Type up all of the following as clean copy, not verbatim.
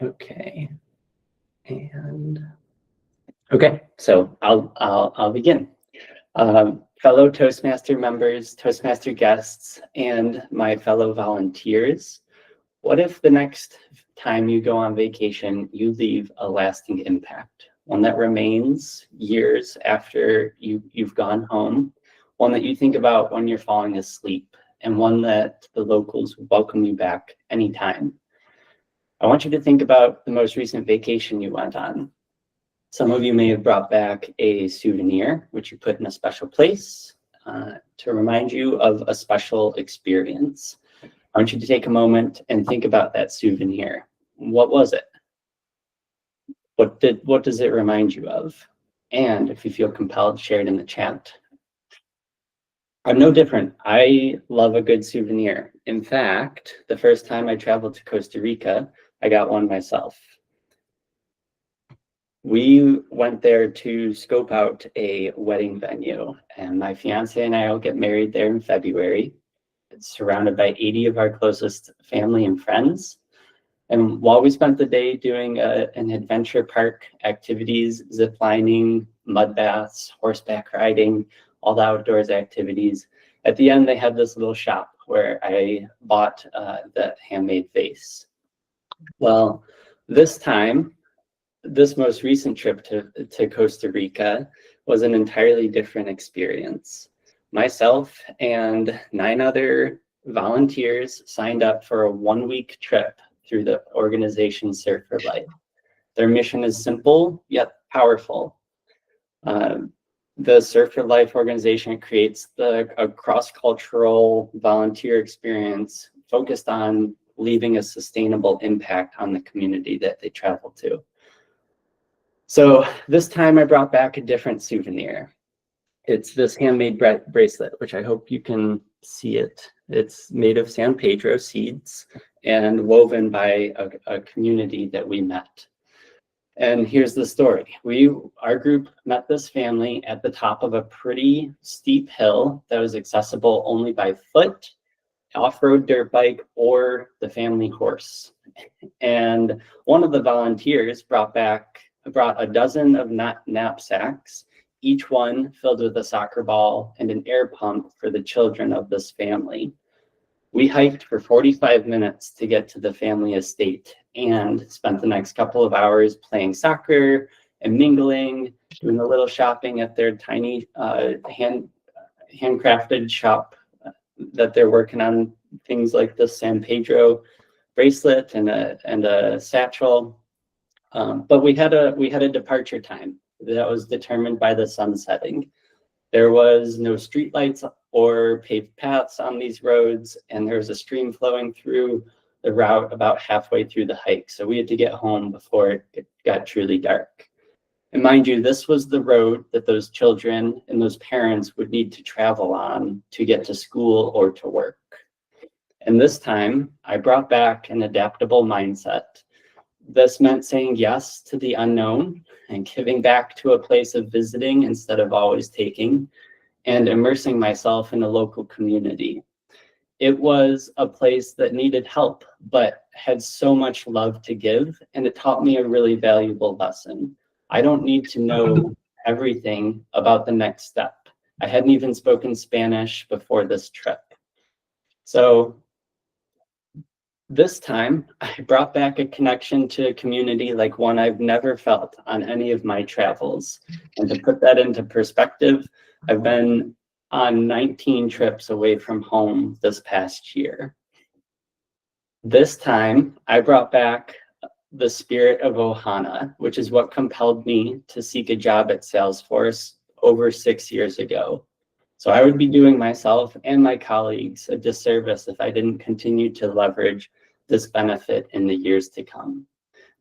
Okay. And okay, so I'll begin. Fellow Toastmaster members, Toastmaster guests, and my fellow volunteers, what if the next time you go on vacation, you leave a lasting impact, one that remains years after you've gone home, one that you think about when you're falling asleep, and one that the locals welcome you back anytime? I want you to think about the most recent vacation you went on. Some of you may have brought back a souvenir, which you put in a special place to remind you of a special experience. I want you to take a moment and think about that souvenir. What was it? What does it remind you of? And if you feel compelled, share it in the chat. I'm no different. I love a good souvenir. In fact, the first time I traveled to Costa Rica, I got one myself. We went there to scope out a wedding venue, and my fiance and I will get married there in February. It's surrounded by 80 of our closest family and friends. And while we spent the day doing an adventure park activities, zip lining, mud baths, horseback riding, all the outdoors activities, at the end they had this little shop where I bought the handmade vase. Well, this most recent trip to Costa Rica was an entirely different experience. Myself and 9 other volunteers signed up for a 1-week trip through the organization Surf for Life. Their mission is simple yet powerful. The Surf for Life organization creates a cross-cultural volunteer experience focused on leaving a sustainable impact on the community that they travel to. So this time I brought back a different souvenir. It's this handmade bracelet, which I hope you can see it. It's made of San Pedro seeds and woven by a community that we met. And here's the story. Our group met this family at the top of a pretty steep hill that was accessible only by foot, off-road dirt bike, or the family horse. And one of the volunteers brought a dozen of knapsacks, each one filled with a soccer ball and an air pump for the children of this family. We hiked for 45 minutes to get to the family estate and spent the next couple of hours playing soccer and mingling, doing a little shopping at their tiny handcrafted shop that they're working on, things like the San Pedro bracelet and a satchel. But we had a departure time that was determined by the sun setting. There was no street lights or paved paths on these roads, and there was a stream flowing through the route about halfway through the hike. So we had to get home before it got truly dark. And mind you, this was the road that those children and those parents would need to travel on to get to school or to work. And this time, I brought back an adaptable mindset. This meant saying yes to the unknown and giving back to a place of visiting instead of always taking, and immersing myself in a local community. It was a place that needed help, but had so much love to give, and it taught me a really valuable lesson. I don't need to know everything about the next step. I hadn't even spoken Spanish before this trip. So this time, I brought back a connection to a community like one I've never felt on any of my travels. And to put that into perspective, I've been on 19 trips away from home this past year. This time, I brought back the spirit of Ohana, which is what compelled me to seek a job at Salesforce over 6 years ago. So I would be doing myself and my colleagues a disservice if I didn't continue to leverage this benefit in the years to come.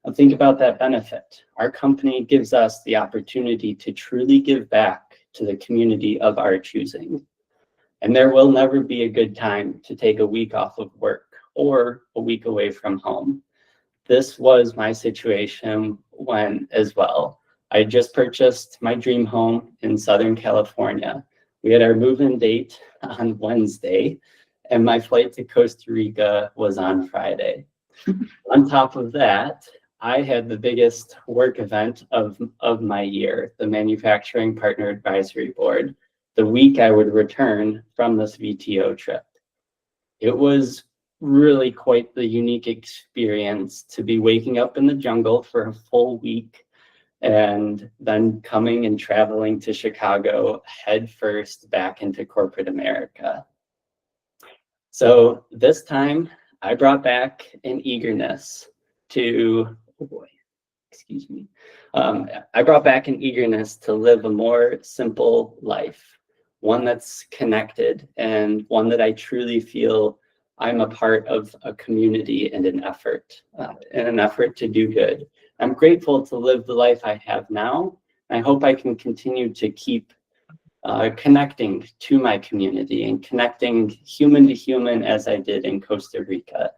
Now think about that benefit. Our company gives us the opportunity to truly give back to the community of our choosing. And there will never be a good time to take a week off of work or a week away from home. This was my situation when as well. I just purchased my dream home in Southern California. We had our move-in date on Wednesday, and my flight to Costa Rica was on Friday. On top of that, I had the biggest work event of my year, the Manufacturing Partner Advisory Board, the week I would return from this VTO trip. It was really quite the unique experience to be waking up in the jungle for a full week and then coming and traveling to Chicago head first back into corporate America. So this time I brought back an eagerness to, oh boy, excuse me. I brought back an eagerness to live a more simple life, one that's connected and one that I truly feel I'm a part of a community and an effort to do good. I'm grateful to live the life I have now. I hope I can continue to keep connecting to my community and connecting human to human as I did in Costa Rica.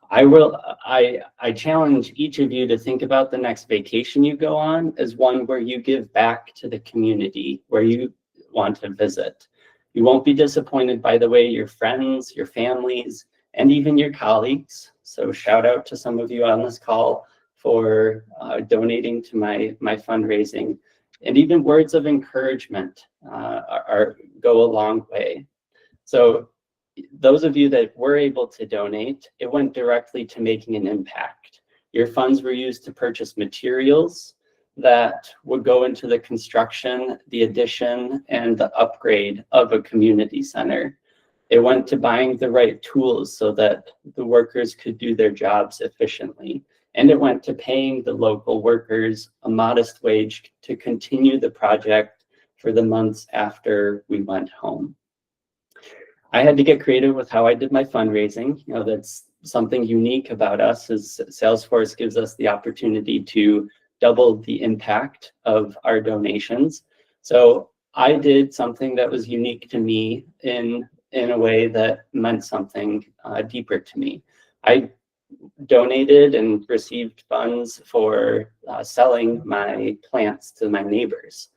I challenge each of you to think about the next vacation you go on as one where you give back to the community where you want to visit. You won't be disappointed by the way your friends, your families, and even your colleagues. So shout out to some of you on this call for donating to my fundraising. And even words of encouragement go a long way. So those of you that were able to donate, it went directly to making an impact. Your funds were used to purchase materials that would go into the construction, the addition, and the upgrade of a community center. It went to buying the right tools so that the workers could do their jobs efficiently. And it went to paying the local workers a modest wage to continue the project for the months after we went home. I had to get creative with how I did my fundraising. You know, that's something unique about us is Salesforce gives us the opportunity to double the impact of our donations. So I did something that was unique to me in a way that meant something deeper to me. I donated and received funds for selling my plants to my neighbors.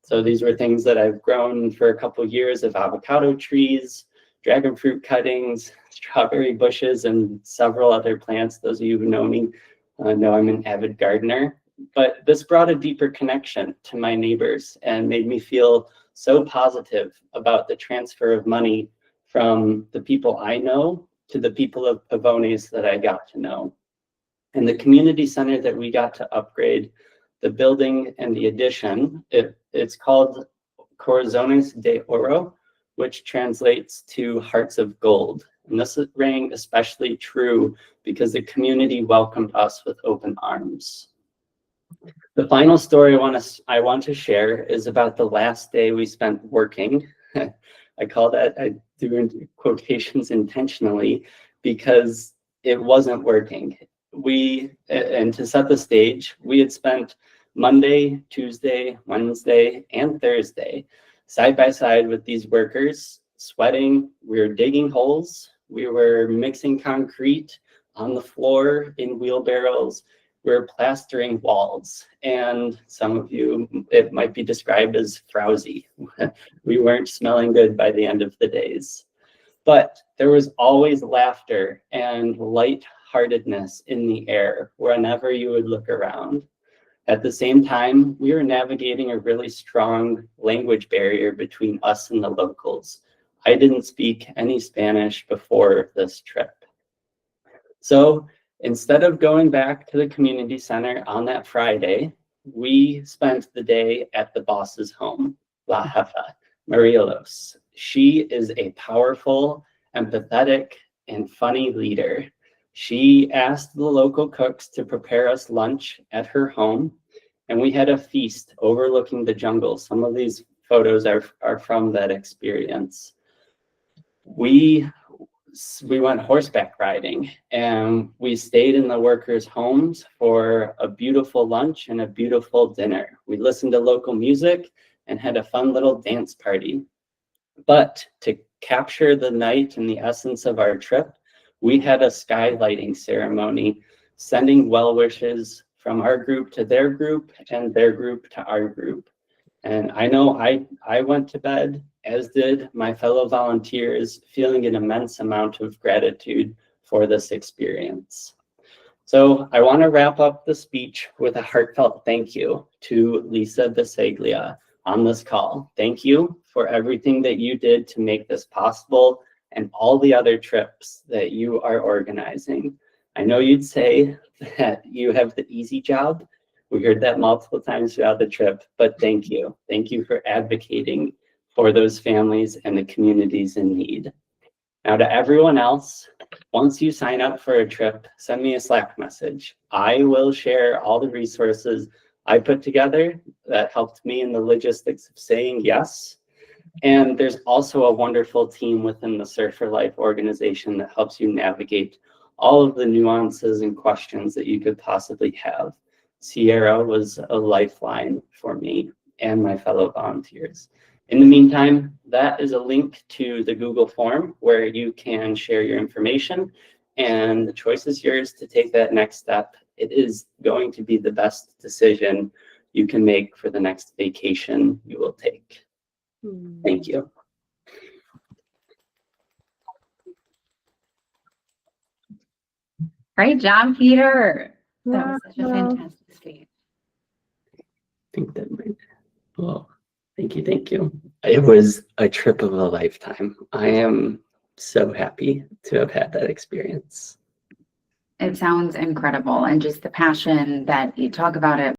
So these were things that I've grown for a couple of years of avocado trees, dragon fruit cuttings, strawberry bushes, and several other plants. Those of you who know me know I'm an avid gardener. But this brought a deeper connection to my neighbors and made me feel so positive about the transfer of money from the people I know to the people of Pavones that I got to know. And the community center that we got to upgrade, the building and the addition, it's called Corazones de Oro, which translates to hearts of gold. And this rang especially true because the community welcomed us with open arms. The final story I want to share is about the last day we spent working. I call that, I do in quotations intentionally, because it wasn't working. And to set the stage, we had spent Monday, Tuesday, Wednesday, and Thursday side by side with these workers, sweating. We were digging holes. We were mixing concrete on the floor in wheelbarrows. We were plastering walls. And some of you, it might be described as frowsy. We weren't smelling good by the end of the days. But there was always laughter and lightheartedness in the air whenever you would look around. At the same time, we were navigating a really strong language barrier between us and the locals. I didn't speak any Spanish before this trip. So instead of going back to the community center on that Friday, we spent the day at the boss's home, La Jefa, Marielos. She is a powerful, empathetic, and funny leader. She asked the local cooks to prepare us lunch at her home, and we had a feast overlooking the jungle. Some of these photos are from that experience. We went horseback riding, and we stayed in the workers' homes for a beautiful lunch and a beautiful dinner. We listened to local music and had a fun little dance party. But to capture the night and the essence of our trip, we had a skylighting ceremony, sending well wishes from our group to their group and their group to our group. And I know I went to bed, as did my fellow volunteers, feeling an immense amount of gratitude for this experience. So I want to wrap up the speech with a heartfelt thank you to Lisa Baglia on this call. Thank you for everything that you did to make this possible and all the other trips that you are organizing. I know you'd say that you have the easy job. We heard that multiple times throughout the trip, but thank you. Thank you for advocating for those families and the communities in need. Now to everyone else, once you sign up for a trip, send me a Slack message. I will share all the resources I put together that helped me in the logistics of saying yes. And there's also a wonderful team within the Surf for Life organization that helps you navigate all of the nuances and questions that you could possibly have. Sierra was a lifeline for me and my fellow volunteers. In the meantime, that is a link to the Google form where you can share your information, and the choice is yours to take that next step. It is going to be the best decision you can make for the next vacation you will take. Thank you. Great job, Peter. That was such a fantastic speech. I think that might, well, thank you, thank you. It was a trip of a lifetime. I am so happy to have had that experience. It sounds incredible, and just the passion that you talk about it